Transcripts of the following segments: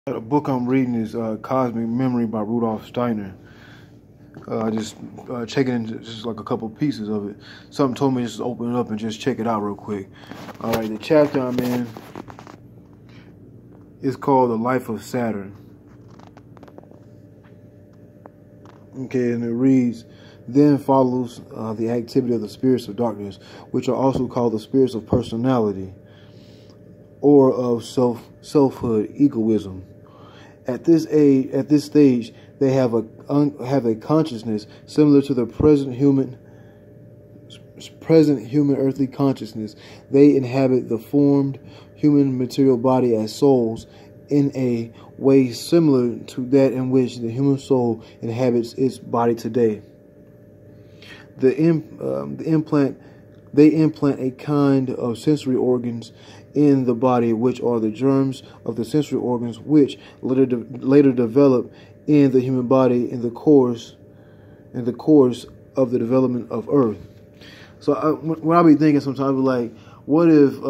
The book I'm reading is Cosmic Memory by Rudolf Steiner. Just checking into just like a couple pieces of it. Something told me just to open it up and just check it out real quick. All right, the chapter I'm in is called The Life of Saturn. Okay, and it reads, then follows the activity of the spirits of darkness, which are also called the spirits of personality, or of selfhood, egoism. At this stage, they have a consciousness similar to the present human earthly consciousness. They inhabit the formed human material body as souls in a way similar to that in which the human soul inhabits its body today. They implant a kind of sensory organs in the body, which are the germs of the sensory organs, which later develop in the human body in the course of the development of Earth. So when I be thinking sometimes, like, what if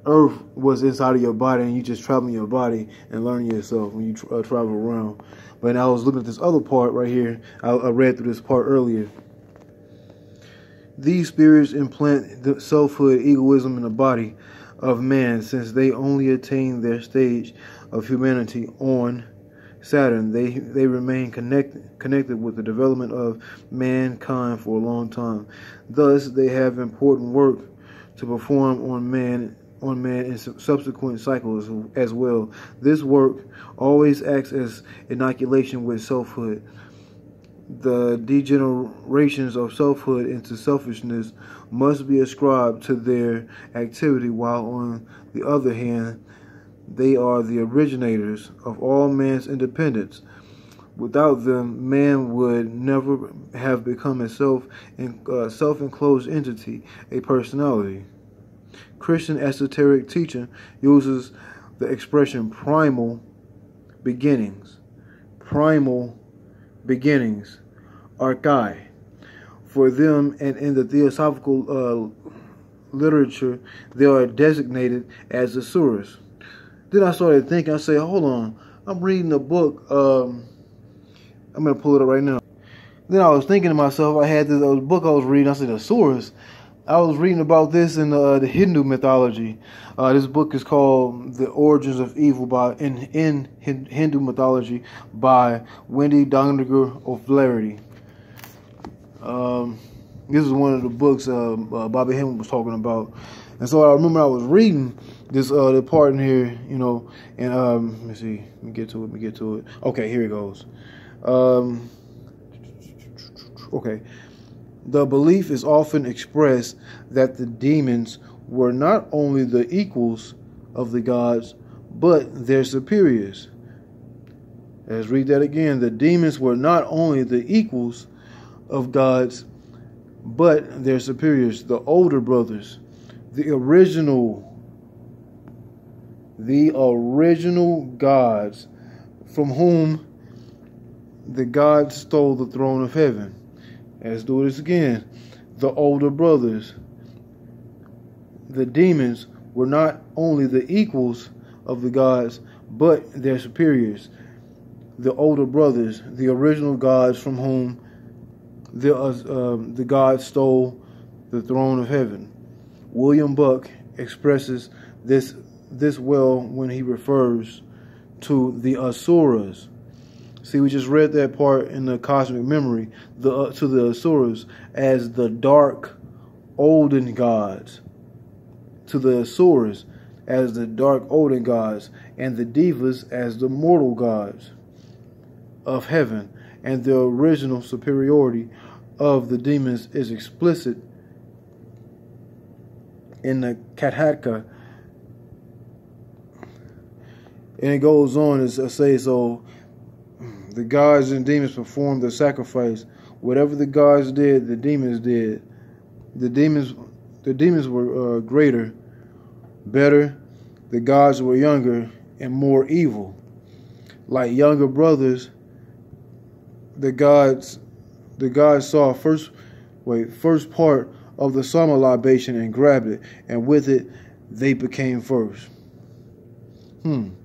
Earth was inside of your body and you just travel in your body and learn yourself when you travel around? But I was looking at this other part right here. I read through this part earlier. These spirits implant the selfhood, egoism in the body of man, since they only attain their stage of humanity on Saturn. They remain connected with the development of mankind for a long time. Thus, they have important work to perform on man in subsequent cycles as well. This work always acts as inoculation with selfhood. The degenerations of selfhood into selfishness must be ascribed to their activity, while on the other hand, they are the originators of all man's independence. Without them, man would never have become a self-enclosed entity, a personality. Christian esoteric teaching uses the expression primal beginnings. Primal beginnings, archai, for them, and in the theosophical literature, they are designated as Asuras. Then I started thinking, I said, hold on, I'm reading a book, I'm going to pull it up right now. Then I was thinking to myself, I had this book I was reading, I said, Asuras. I was reading about this in the Hindu mythology. This book is called The Origins of Evil in Hindu Mythology by Wendy Doniger O'Flaherty. This is one of the books Bobby Hemming was talking about. And so I remember I was reading this the part in here, you know, and let me see, let me get to it. Okay, here it goes. Okay. The belief is often expressed that the demons were not only the equals of the gods, but their superiors. Let's read that again. The demons were not only the equals of gods, but their superiors, the older brothers, the original gods, from whom the gods stole the throne of heaven. Let's do this again. The older brothers, the demons, were not only the equals of the gods, but their superiors. The older brothers, the original gods, from whom the gods stole the throne of heaven. William Buck expresses this well when he refers to the Asuras. See, we just read that part in the Cosmic Memory, to the Asuras as the dark, olden gods, to the Asuras as the dark, olden gods, and the Devas as the mortal gods of heaven. And the original superiority of the demons is explicit in the Kataka. And it goes on to say, so the gods and demons performed the sacrifice. Whatever the gods did, the demons did. The demons were greater, better. The gods were younger and more evil. Like younger brothers, the gods saw first part of the summer libation and grabbed it, and with it they became first. And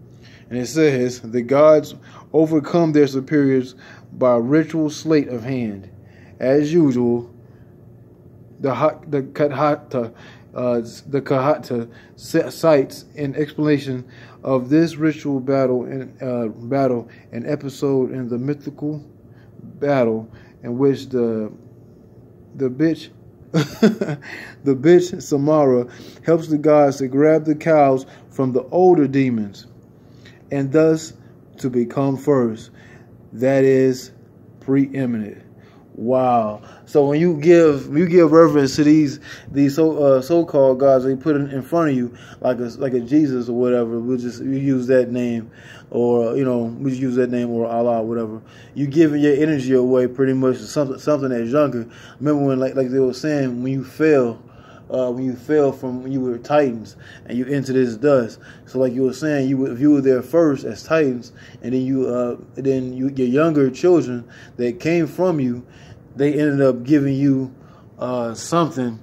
it says, the gods overcome their superiors by ritual sleight of hand. As usual, the Kahata cites an explanation of this ritual battle an episode in the mythical battle in which the bitch the bitch Samara helps the gods to grab the cows from the older demons and thus to become first. That is preeminent. Wow. So when you give reverence to these so-called gods, they put in front of you like a Jesus or whatever. We use that name, or we use that name, or Allah, or whatever. You giving your energy away pretty much to something that's younger. Remember when like they were saying, when you fell from when you were Titans and you into this dust. So like you were saying, if you were there first as Titans, and then your younger children that came from you, they ended up giving you something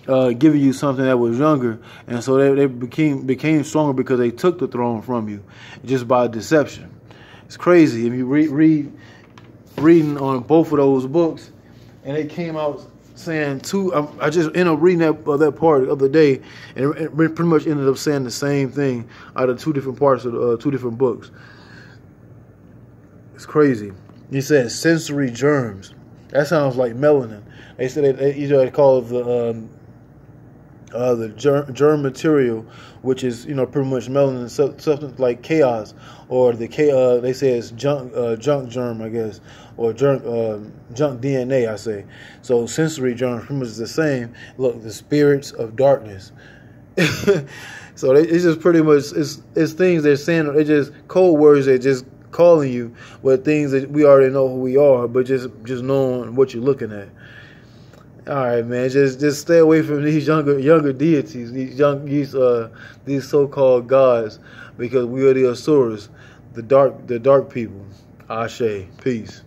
that was younger, and so they became stronger because they took the throne from you just by deception. It's crazy. If you reading on both of those books, and they came out saying I just ended up reading that part the other day, and it pretty much ended up saying the same thing out of two different parts of two different books. It's crazy. He says sensory germs. That sounds like melanin. They said they call it the germ material, which is pretty much melanin, something like chaos, or they say it's junk germ, I guess, or junk DNA, I say. So sensory germs pretty much is the same. Look, the spirits of darkness. So it's just pretty much it's things they're saying. They're just code words. They're just calling you with things that we already know who we are, but just knowing what you're looking at. All right, man. Just stay away from these younger deities, these so-called gods, because we are the Asuras, the dark people. Ashe. Peace.